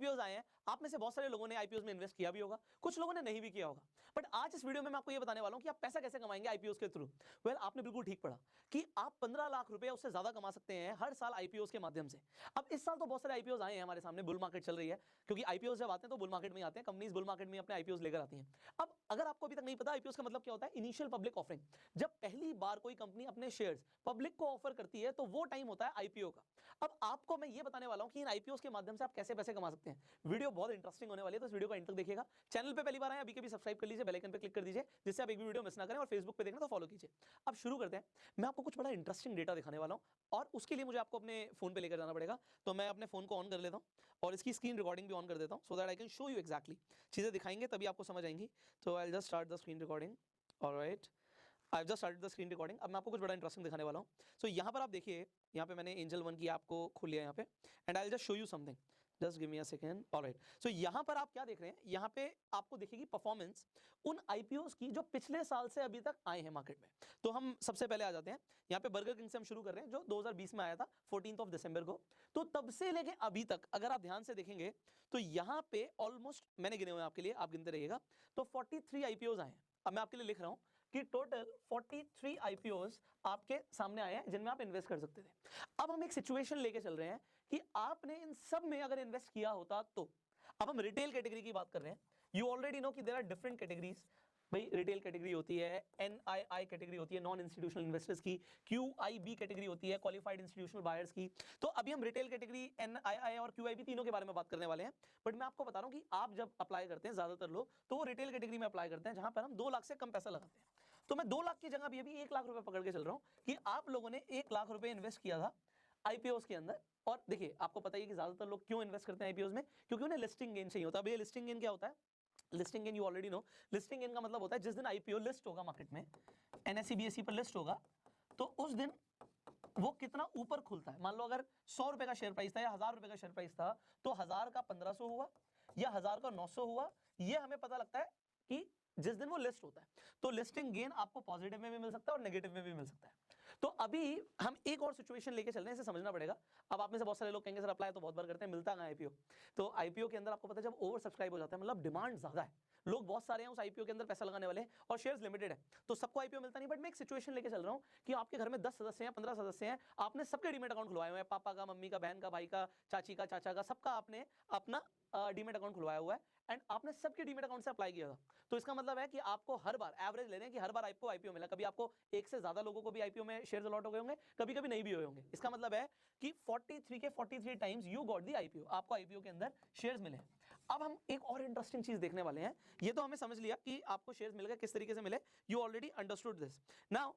IPO आए हैं, आप में से बहुत सारे लोगों ने आईपीओ में इन्वेस्ट किया भी होगा, कुछ लोगों ने नहीं भी किया होगा। बट आज इस वीडियो में मैं आपको ये बताने वाला हूं कि आप पैसा कैसे कमाएंगे आईपीओ के थ्रू। वेल, आपने बिल्कुल ठीक पढ़ा कि आप 15 लाख रुपए उससे ज्यादा कमा सकते हैं हर साल आईपीओ के माध्यम से। अब इस साल तो बहुत सारे आईपीओ आए हैं हमारे सामने, बुल मार्केट चल रही है, क्योंकि आईपीओ जब आते हैं तो बुल मार्केट में आते हैं, कंपनीज बुल मार्केट में अपने आईपीओ लेकर आती हैं। अब अगर आपको अभी तक नहीं पता आईपीओ का मतलब क्या होता है, इनिशियल पब्लिक ऑफरिंग। जब पहली बार कोई कंपनी अपने शेयर्स पब्लिक को ऑफर करती है तो वो टाइम होता है आईपीओ का। अब आपको मैं ये बताने वाला हूं कि इन आईपीओ के माध्यम से आप कैसे पैसे कमा सकते हैं। वीडियो बहुत इंटरेस्टिंग होने वाली है, तो इस वीडियो को एंड तक देखिएगा। चैनल पे पहली बार आए अभी के भी सब्सक्राइब कर लीजिए, बेल आइकन पे क्लिक कर दीजिए, जिससे आप एक भी वीडियो मिस ना करें, और फेसबुक पे देखना तो फॉलो कीजिए। अब शुरू करते हैं। मैं आपको कुछ बड़ा इंटरेस्टिंग डेटा दिखाने वाला हूं, और उसके लिए मुझे आपको अपने फोन पे लेकर जाना पड़ेगा। तो मैं अपने फोन को ऑन कर लेता हूं और इसकी स्क्रीन रिकॉर्डिंग भी ऑन कर देता हूं, so that I can show you exactly. चीजें दिखाएंगे तभी आपको समझ आएंगी। तो I just start the screen recording. Alright, I just started the screen recording. अब मैं आपको कुछ बड़ा इंटरेस्टिंग दिखाने वाला हूं। सो यहाँ पर आप देखिए, यहाँ पे मैंने एंजल वन की ऐप को खोल लिया यहाँ पे, and I will just show you something. Just give me a second. Alright, so यहाँ पर आप क्या देख रहे हैं, यहाँ पे आपको दिखेगी परफॉर्मेंस उन आईपीओस की जो पिछले साल से अभी तक आए हैं मार्केट में। तो हम सबसे पहले आ जाते हैं यहाँ पे, बर्गर किंग से हम शुरू कर रहे हैं, जो 2020 में आया था 14 दिसंबर को। तो तब से लेके अभी तक अगर आप ध्यान से देखेंगे तो यहाँ पे ऑलमोस्ट मैंने गिने हुए हैं आपके लिए, आप गिनते रहिएगा। तो 43 आईपीओस आए हैं। अब मैं आपके लिए लिख रहा हूं कि टोटल 43 आईपीओस आपके सामने आए हैं जिनमें आप इन्वेस्ट कर सकते थे। अब हम एक सिचुएशन लेके चल रहे हैं कि आपने इन सब में अगर इन्वेस्ट किया होता तो। अब हम रिटेल कैटेगरी की बात कर रहे हैं। यू ऑलरेडी नो कि देयर आर डिफरेंट कैटेगरीज। भाई, रिटेल कैटेगरी होती है, एनआईआई कैटेगरी होती है, नॉन इंस्टीट्यूशनल इन्वेस्टर्स की, क्यूआईबी कैटेगरी होती है, क्वालिफाइड इंस्टीट्यूशनल बायर्स की। तो अभी हम रिटेल कैटेगरी, एनआईआई और क्यूआईबी तीनों के बारे में बात करने वाले हैं। बट मैं आपको बता रहा हूं कि आप जब अप्लाई करते हैं, ज्यादातर लोग तो वो रिटेल कैटेगरी में अप्लाई करते हैं, जहां पर हम 2 लाख से कम पैसा लगाते हैं। तो मैं 2 लाख की जगह भी 1 लाख रुपए पकड़ के चल रहा हूं कि आप लोगों ने 1 लाख रुपए इन्वेस्ट किया था आईपीओ के अंदर। और देखिए, आपको पता है कि ज्यादातर लोग क्यों इन्वेस्ट करते हैं आईपीओ में, क्योंकि उन्हें लिस्टिंग गेन चाहिए होता है। अब ये लिस्टिंग गेन क्या होता है? Listing gain you already know. Listing gain का मतलब होता है जिस दिन आईपीओ लिस्ट होगा मार्केट में, एनएसई बीएसई पर लिस्ट होगा, तो उस दिन वो कितना ऊपर खुलता है। मान लो अगर 100 रुपए का शेयर प्राइस था या 1000 रुपए का शेयर प्राइस था, तो 1000 का 1500 हुआ या 1000 का 900 हुआ, ये हमें पता लगता है कि जिस दिन वो लिस्ट होता है। तो लिस्टिंग गेन आपको पॉजिटिव में भी मिल सकता है और नेगेटिव में भी मिल सकता है। तो अभी हम एक और सिचुएशन लेके चल रहे हैं, इसे समझना पड़ेगा। अब आप में से बहुत सारे लोग कहेंगे सर अप्लाई तो बहुत बार करते हैं, मिलता कहां आईपीओ? तो आईपीओ के अंदर आपको पता है जब ओवर सब्सक्राइब हो जाता है, मतलब डिमांड ज्यादा है, लोग बहुत सारे हैं उस आईपीओ के अंदर पैसा लगाने वाले हैं, और शेयर्स लिमिटेड है, तो सबको आईपीओ मिलता नहीं। बट मैं एक सिचुएशन लेके चल रहा हूं कि आपके घर में 10 सदस्य हैं, 15 सदस्य हैं, आपने सबके डीमेट अकाउंट खुलवाए हुए हैं, पापा का, मम्मी का, बहन का, भाई का, चाची का, चाचा का, सबका आपने अपना डीमेट अकाउंट खुलवाया हुआ है, एंड आपने सबके डीमेट अकाउंट से अप्लाई किया था। तो इसका मतलब है कि आपको हर बार एवरेज ले रहे हैं कि हर बार आपको आईपीओ मिला। कभी आपको एक से ज्यादा लोगों को भी आईपीओ में शेयर्स अलॉट हो गए होंगे, कभी कभी नहीं भी हुए होंगे। इसका मतलब है कि 43 के 43 times you got the IPO, आपको आईपीओ के अंदर शेयर्स मिले हैं। अब हम एक और इंटरेस्टिंग चीज देखने वाले हैं। ये तो हमें समझ लिया कि आपको शेयर्स मिल गए, किस तरीके से मिले, you already understood this. Now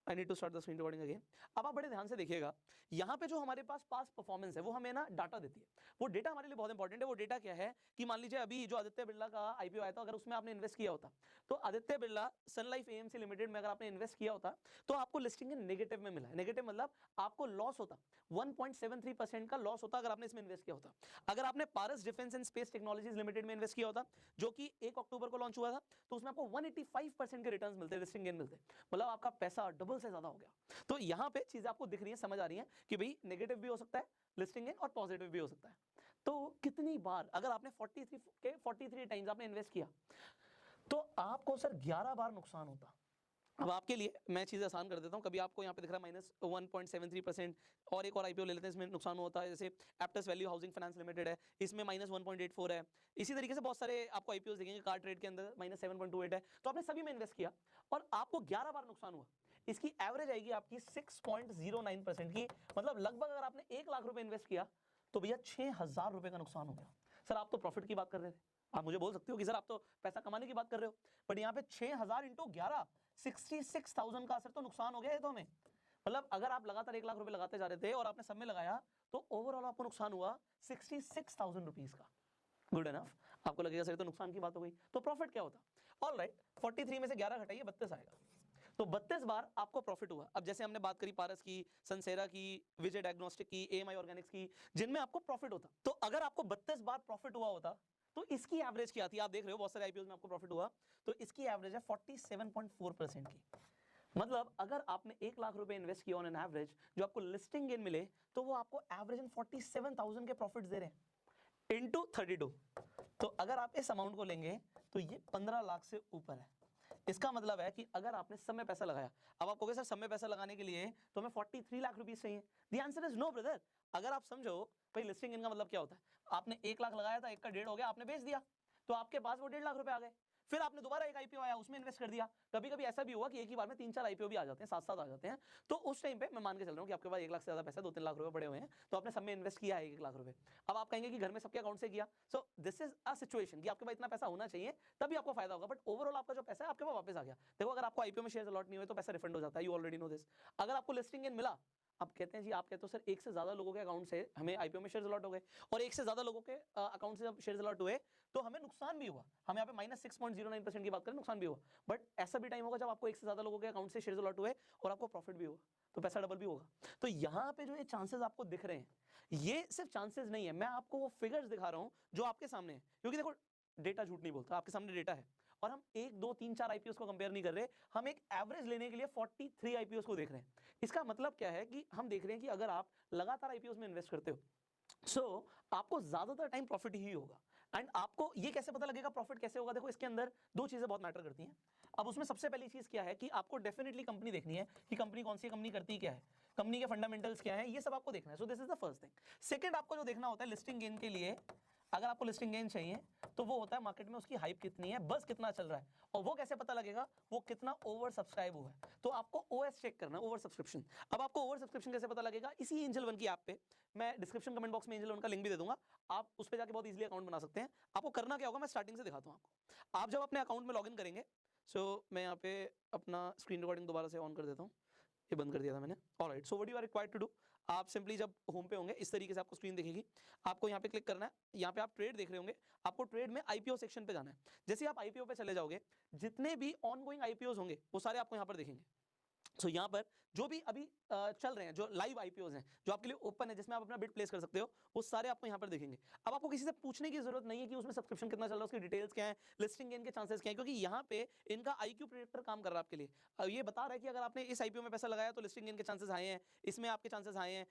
I need to start the screen recording again. अब आप बड़े ध्यान से देखिएगा, यहां पे जो हमारे पास पास परफॉर्मेंस है वो हमें ना डाटा देती है। वो डेटा हमारे लिए बहुत इंपॉर्टेंट है। वो डेटा क्या है कि मान लीजिए अभी जो आदित्य बिरला का आईपीओ आया था, अगर उसमें आपने इन्वेस्ट किया होता, तो आदित्य बिरला सन लाइफ एएमसी लिमिटेड में अगर आपने इन्वेस्ट किया होता, तो आपको लिस्टिंग नेगेटिव में मिला है। नेगेटिव मतलब आपको लॉस होता, 1.73% का लॉस होता अगर आपने इसमें इन्वेस्ट किया होता। अगर आपने Paras defence and space technologies limited में इन्वेस्ट किया होता, जो कि 1 अक्टूबर को लॉन्च हुआ था, तो उसमें आपको 185% के रिटर्न्स मिलते, लिस्टिंग गेन मिलते, मतलब आपका पैसा डबल से ज्यादा हो गया। तो यहां पे चीजें आपको दिख रही है, समझ आ रही है कि भाई नेगेटिव भी हो सकता है लिस्टिंग गेन और पॉजिटिव भी हो सकता है। तो कितनी बार, अगर आपने 43 टाइम्स आपने इन्वेस्ट किया, तो आपको सर 11 बार नुकसान होता। अब आपके लिए मैं चीज़ें आसान कर देता हूं। कभी आपको यहाँ पे दिख रहा है -1.73%, और एक और आईपीओ ले लेते हैं, इसमें नुकसान होता है, जैसे Aptus value housing finance limited है, इसमें -1.84 है। इसी तरीके से बहुत सारे आपको आईपीओ दिखेंगे, कार ट्रेड के अंदर -7.28 है। तो आपने सभी में इन्वेस्ट किया और आपको 11 बार नुकसान हुआ। इसकी एवरेज आएगी आपकी 6.09% की, मतलब लगभग अगर आपने 1 लाख रुपए इन्वेस्ट किया तो भैया 6,000 रुपए का नुकसान हो गया। सर आप तो प्रॉफिट की बात कर रहे थे, आप मुझे बोल सकते हो कि सर आप तो पैसा कमाने की बात कर रहे हो, बट यहाँ पे 6,000 इंटू 11, 66,000 का असर तो नुकसान हो गया है। तो हमें मतलब अगर आप लगातार 1 लाख रुपए लगाते जा रहे थे और आपने सब में लगाया, तो ओवरऑल आपको नुकसान हुआ 66,000 रुपीज का। Good enough. आपको लगेगा सर तो नुकसान की बात हो गई, तो प्रॉफिट क्या होता? ऑलराइट, 43 में से 11 घटाइए, 32 आएगा। तो 32 बार आपको प्रॉफिट हुआ। अब जैसे हमने बात करी पारस की, सनसेरा की, विजय डायग्नोस्टिक की, एएमआई ऑर्गेनिक्स की, जिनमें आपको प्रॉफिट होता, तो अगर आपको 32 बार प्रॉफिट हुआ होता, तो इसकी एवरेज क्या थी? आप देख रहे हो बहुत सारे आईपीओ में आपको प्रॉफिट हुआ, तो इसकी एवरेज है 47.4% की। मतलब अगर आपने 1 लाख रुपए इन्वेस्ट किया ऑन एन एवरेज, जो आपको लिस्टिंग गेन मिले, तो वो आपको एवरेज 47,000 के प्रॉफिट्स दे रहे हैं। इंटू 32। तो अगर आप इस अमाउंट को लेंगे तो ये 15 लाख से ऊपर है। इसका मतलब है कि अगर आपने सब में पैसा लगाया, अब आप कहोगे सर सब में पैसा लगाने के लिए तो हमें 43 लाख रुपीस चाहिए। The answer is no brother. अगर आप समझो भाई लिस्टिंग इनका मतलब क्या होता है, आपने 1 लाख लगाया था, 1 का 1.5 हो गया, आपने बेच दिया तो आपके पास वो 1.5 लाख रुपए आ गए। फिर आपने दोबारा एक आईपीओ आया, उसमें इन्वेस्ट कर दिया। कभी कभी ऐसा भी हुआ कि एक ही बार में 3-4 आईपीओ भी आ जाते हैं, साथ साथ आ जाते हैं। तो उस टाइम पे मैं मान के चल रहा हूँ कि आपके पास 1 लाख से ज्यादा पैसा 2-3 लाख रुपए पड़े हुए हैं, तो आपने सब में इन्वेस्ट किया है 1 लाख रुपए। अब आप कहेंगे कि घर में सबके अकाउंट से किया, so this is a situation कि आपके पास इतना पैसा होना चाहिए तभी आपको फायदा होगा, बट ओवरऑल आपका जो पैसा है आपके पास वापस आ गया। देखो अगर आपको आईपीओ में शेयर अलॉट नहीं हुए तो पैसा रिफंड हो जाता है, यू ऑलरेडी नो दिस। अगर आपको लिस्टिंग गेन मिला, आप कहते हैं जी, आप कहते हो सर एक से ज्यादा लोगों के अकाउंट से हमें आईपीओ में शेयर अलॉट हो गए और एक से ज्यादा लोगों के अकाउंट से जब शेयर अलॉट हुए तो हमें नुकसान भी हुआ। हम यहाँ पे -6.09% की बात करें, नुकसान भी हुआ। बट ऐसा भी टाइम होगा जब आपको एक से ज्यादा लोगों के अकाउंट से शेयर अलॉट हुए और आपको प्रॉफिट भी हुआ, तो पैसा डबल भी होगा। तो यहाँ पे जो ये चांसेस आपको दिख रहे हैं, ये सिर्फ चांसेस नहीं है, मैं आपको वो फिगर्स दिखा रहा हूँ जो आपके सामने है। क्योंकि देखो डेटा झूठ नहीं बोलता, आपके सामने डेटा है और हम 1, 2, 3, 4 आईपीओ को कंपेयर नहीं कर रहे, हम एक एवरेज लेने के लिए 43 आईपीओ को देख रहे हैं। इसका मतलब क्या है कि हम देख रहे हैं कि अगर आप लगातार आईपीओ में इन्वेस्ट करते हो सो आपको ज्यादातर टाइम प्रॉफिट ही होगा। एंड आपको ये कैसे पता लगेगा प्रॉफिट कैसे होगा, देखो इसके अंदर दो चीजें बहुत मैटर करती हैं। अब उसमें सबसे पहली चीज क्या है कि आपको डेफिनेटली कंपनी देखनी है कि कंपनी कौन सी कंपनी करती क्या है, कंपनी के फंडामेंटल्स क्या है, ये सब आपको देखना है। So this is the first thing. Second आपको जो देखना होता है लिस्टिंग गेन के लिए, अगर आपको लिस्टिंग गेन चाहिए तो वो होता है मार्केट में उसकी हाइप कितनी है, बस कितना चल रहा है। और वो कैसे पता लगेगा, वो कितना ओवर सब्सक्राइब हुआ है। तो आपको ओएस चेक करना है, ओवर सब्सक्रिप्शन। अब आपको ओवर सब्सक्रिप्शन कैसे पता लगेगा, इसी एंजल वन की ऐप पे मैं डिस्क्रिप्शन कमेंट बॉक्स में एंजल वन का लिंक भी दे दूंगा, आप उस पर जाके बहुत इजीली अकाउंट बना सकते हैं। आपको करना क्या होगा, मैं स्टार्टिंग से दिखाता हूँ आपको। आप जब अपने अकाउंट में लॉगिन करेंगे, सो मैं यहाँ पे अपना स्क्रीन रिकॉर्डिंग दोबारा से ऑन कर देता हूँ, ये बंद कर दिया था मैंने। Alright, so what you are required to do, आप सिंपली जब होम पे होंगे इस तरीके से आपको स्क्रीन दिखेगी, आपको यहाँ पे क्लिक करना है। यहाँ पे आप ट्रेड देख रहे होंगे, आपको ट्रेड में आईपीओ सेक्शन पे जाना है। जैसे आप आईपीओ पे चले जाओगे, जितने भी ऑनगोइंग आईपीओ होंगे वो सारे आपको यहाँ पर दिखेंगे। सो यहाँ पर जो भी अभी चल रहे हैं, जो लाइव आईपीओ हैं जो आपके लिए ओपन है, जिसमें आप अपना बिड प्लेस कर सकते हो, वो सारे आपको यहाँ पर दिखेंगे। अब आपको किसी से पूछने की जरूरत नहीं है कि उसमें सब्सक्रिप्शन कितना चल रहा है, उसकी डिटेल्स क्या है, लिस्टिंग गेन के चांसेस क्या है, क्योंकि यहाँ पे इनका आईक्यू प्रेडिक्टर काम कर रहा है आपके लिए। ये बता रहा है कि अगर आपने इस आईपीओ में पैसा लगाया तो लिस्टिंग गेन के चांसेस आए हैं, इसमें आपके चांसेस आए हैं।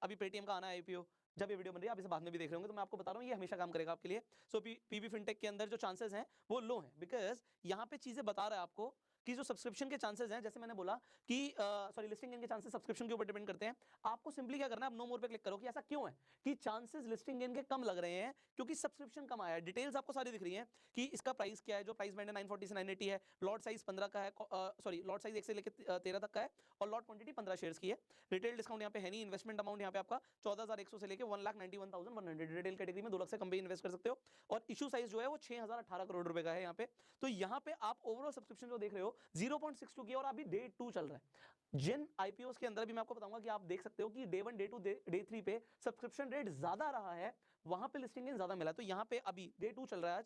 अभी पेटीएम का आना है आईपीओ, जब ये वीडियो बन रही है आप इसे बाद में भी देख रहे होंगे, तो मैं आपको बता रहा हूँ ये हमेशा काम करेगा आपके लिए। सो पीबी फिनटेक के अंदर जो चांसेस हैं वो लो हैं, बिकॉज यहाँ पे चीजें बता रहा है आपको कि जो सब्सक्रिप्शन के चांसेस हैं, जैसे मैंने बोला कि सॉरी लिस्टिंग गेन के चांसेस सब्सक्रिप्शन के ऊपर डिपेंड करते हैं। आपको सिंपली क्या करना है, आप नो मोर पे क्लिक करो कि ऐसा क्यों है कि चांसेस लिस्टिंग गेन के कम लग रहे हैं, क्योंकि सब्सक्रिप्शन कम आया है। डिटेल्स आपको सारी दिख रही हैं कि इसका प्राइस क्या है, जो प्राइस बैंड है 940 से 980 है, लॉट साइज 15 का है, सॉरी लॉट साइज 1 से लेकर 13 तक का है, और लॉट क्वांटिटी 15 शेयर्स की है। रिटेल डिस्काउंट यहाँ पे है नहीं, इन्वेस्टमेंट अमाउंट यहाँ पे आपका 14,100 से लेकर 1,91,100। रिटेल कैटेगरी में 2 लाख से कम भी इन्वेस्ट कर सकते हो, और इशू साइज जो है वो 6,018 करोड़ रुपए का है यहाँ पे। तो यहाँ पे आप ओवरऑल सब्सक्रिप्शन जो देख रहे हो 0.62 की, और अभी डे 2 चल रहा है। जिन आईपीओ के अंदर भी मैं आपको बताऊंगा कि आप देख सकते हो कि डे 1, डे 2, डे 3 पे सब्सक्रिप्शन रेट ज्यादा रहा है, वहां पे लिस्टिंग गेन ज्यादा मिला। तो यहाँ पे अभी डे 2 चल रहा है आज,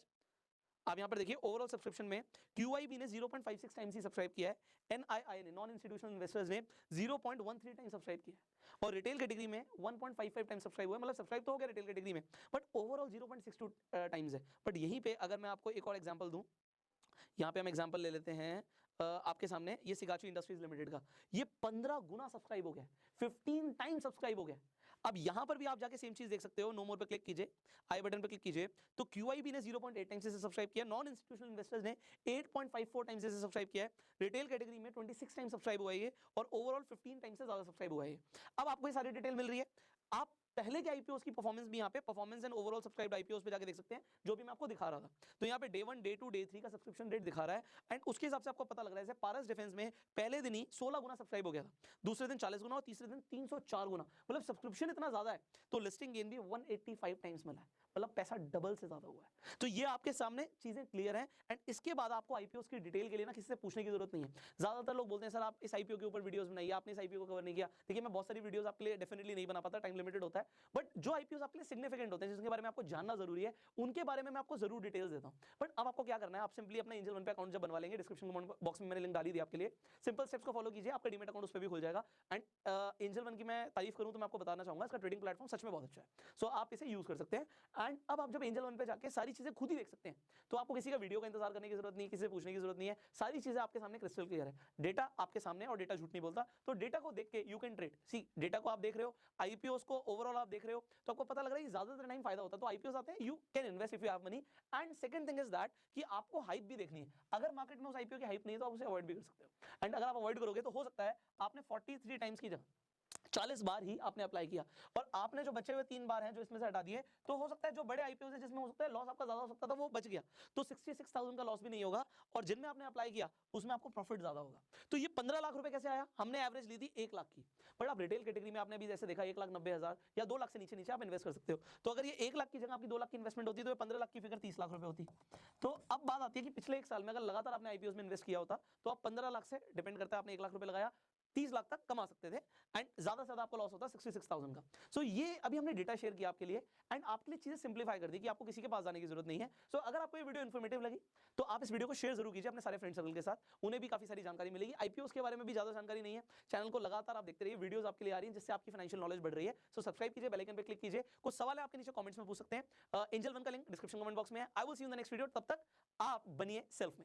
आप यहाँ पर देखिए ओवरऑल सब्सक्रिप्शन में QIB ने 0.56 टाइम्स ही सब्सक्राइब किया है, NII ने नॉन इंस्टीट्यूशनल इन्वेस्टर्स ने 0.13 टाइम्स सब्सक्राइब किया है, और रिटेल कैटेगरी में 1.55 टाइम्स सब्सक्राइब हुआ है। मतलब सब्सक्राइब तो हो गया रिटेल कैटेगरी में, बट ओवरऑल 0.62 टाइम्स है। बट यहीं पे अगर मैं आपको एक और एग्जांपल दूं, यहाँ पे हम एग्जांपल ले लेते हैं आपके सामने, ये सिगाची इंडस्ट्रीज लिमिटेड का, ये 15 गुना सब्सक्राइब हो गया, 15 टाइम सब्सक्राइब हो गया। अब यहां पर भी आप जाके सेम चीज देख सकते हो, नो मोर पे क्लिक कीजिए, आई बटन पे क्लिक कीजिए, तो QIB ने 0.8 टाइम्स से सब्सक्राइब किया, नॉन इंस्टीट्यूशनल इन्वेस्टर्स ने 8.54 टाइम्स से सब्सक्राइब किया है, रिटेल कैटेगरी में 26 टाइम्स सब्सक्राइब हुआ है ये, और ओवरऑल 15 टाइम्स से ज्यादा सब्सक्राइब हुआ है ये। अब आपको ये सारी डिटेल मिल रही है, आप पहले के आईपीओ की परफॉर्मेंस भी यहाँ पे performance and overall subscribe IPO पे जाके देख सकते हैं, जो भी मैं आपको दिखा रहा था। तो यहाँ पे डे 1, डे 2, डे 3 का सब्सक्रिप्शन रेट दिखा रहा है, एंड उसके हिसाब से आपको पता लग रहा है। जैसे पारस डिफेंस में पहले दिन ही 16 गुना सब्सक्राइब हो गया था, दूसरे दिन 40 गुना, और तीसरे दिन 304 गुना। मतलब सब्सक्रिप्शन इतना ज्यादा है, तो लिस्टिंग गेन भी 185 टाइम्स मिला है, मतलब पैसा डबल से ज्यादा हुआ है। तो ये आपके सामने चीजें क्लियर हैं, एंड इसके बाद आपको आईपीओ की डिटेल के लिए ना किसी से पूछने की जरूरत नहीं है। ज्यादातर लोग बोलते हैं सर आप इस आईपीओ के ऊपर वीडियोस बनाइए, आपने इस आईपीओ को कवर नहीं किया। देखिए मैं बहुत सारी वीडियोस आपके लिए डेफिनेटली नहीं बना पाता, टाइम लिमिटेड होता है, बट जो आईपीओ आपके लिए सिग्निफिकेंट होते हैं, जिसके बारे में आपको जानना जरूरी है, उनके बारे में मैं आपको जरूर डिटेल्स देता हूं। बट अब आपको क्या करना है, आप सिंपली अपना एंजल वन पे अकाउंट जब बनवा लेंगे, डिस्क्रिप्शन बॉक्स में मैंने लिंक डाली दी आपके लिए, सिंपल स्टेप्स को फॉलो कीजिए, आपका डीमैट अकाउंट उस पर भी खुल जाएगा। एंड एंजल वन की मैं तारीफ करूं तो मैं आपको बताना चाहूंगा, इसका ट्रेडिंग प्लेटफॉर्म सच में बहुत अच्छा है, सो आप इसे यूज कर सकते हैं। एंड अब आप जब एंजल वन पे जाके सारी चीजें खुद ही देख सकते हैं, तो आपको किसी का वीडियो का इंतजार करने की जरूरत नहीं, किसी से पूछने की जरूरत नहीं है, सारी चीजें आपके सामने क्रिस्टल क्लियर है, डेटा आपके सामने, और डेटा झूठ नहीं बोलता। तो डेटा को देख के you can trade. See data को आप देख रहे हो, आईपीओस को ओवरऑल आप देख रहे हो, तो आपको पता लग रहा है ज्यादातर टाइम फायदा होता है, तो आईपीओस आते हैं, you can invest if you have money. And second thing is that कि आपको हाइप भी देखनी है, अगर मार्केट में उस आईपीओ की हाइप नहीं है तो आप उसे अवॉइड भी कर सकते हो। एंड अगर आप अवॉइड करोगे तो हो सकता है आपने 43 टाइम्स की जगह 40 बार ही आपने अप्लाई किया, और आपने जो बचे हुए 3 बार हैं जो इसमें से हटा दिए, तो हो सकता है जो बड़े आईपीओ है जिसमें हो सकता है लॉस आपका ज्यादा हो सकता था वो बच गया, तो 66,000 का लॉस भी नहीं होगा, और जिनमें आपने अप्लाई किया उसमें आपको प्रॉफिट ज्यादा होगा। तो ये 15 लाख रुपए कैसे आया? हमने एवरेज ली थी 1 लाख की, बट आप रिटेल कैटेगरी में आपने अभी जैसे देखा 1,90,000 या 2 लाख से नीचे नीचे आप इन्वेस्ट कर सकते हो। तो अगर ये 1 लाख की जगह आपकी 2 लाख की इन्वेस्टमेंट होती तो ये 15 लाख की फिगर 30 लाख रुपए होती। तो अब बात आती है कि पिछले 1 साल में अगर लगातार आपने आईपीओ में इन्वेस्ट किया होता तो आप 15 लाख से, डिपेंड करता है आपने 1 लाख रुपए लगाया, 30 लाख तक कमा सकते थे, एंड ज्यादा से ज्यादा आपको लॉस होता 66,000 का। सो ये अभी हमने डेटा शेयर किया आपके लिए, एंड आपके लिए चीजें सिंप्लीफाई कर दी कि आपको किसी के पास जाने की जरूरत नहीं है। सो अगर आपको ये वीडियो इन्फॉर्मेटिव लगी तो आप इस वीडियो को शेयर जरूर कीजिए अपने सारे फ्रेंड सर्कल के साथ, उन्हें भी काफी सारी जानकारी मिलेगी। आईपीओ के बारे में भी ज्यादा जानकारी नहीं है, चैनल को लगातार आप देखते रहिए, वीडियोस आपके लिए आ रही हैं जिससे आपकी फाइनेंशियल नॉलेज बढ़ रही है। सो सब्सक्राइब कीजिए, बेल आइकन पे क्लिक कीजिए, कुछ सवाल है आपके नीचे कमेंट्स में पूछ सकते हैं। एंजल वन का लिंक डिस्क्रिप्शन कमेंट बॉक्स में है। I will see you in the next video, तब तक आप बनिए सेल्फ में।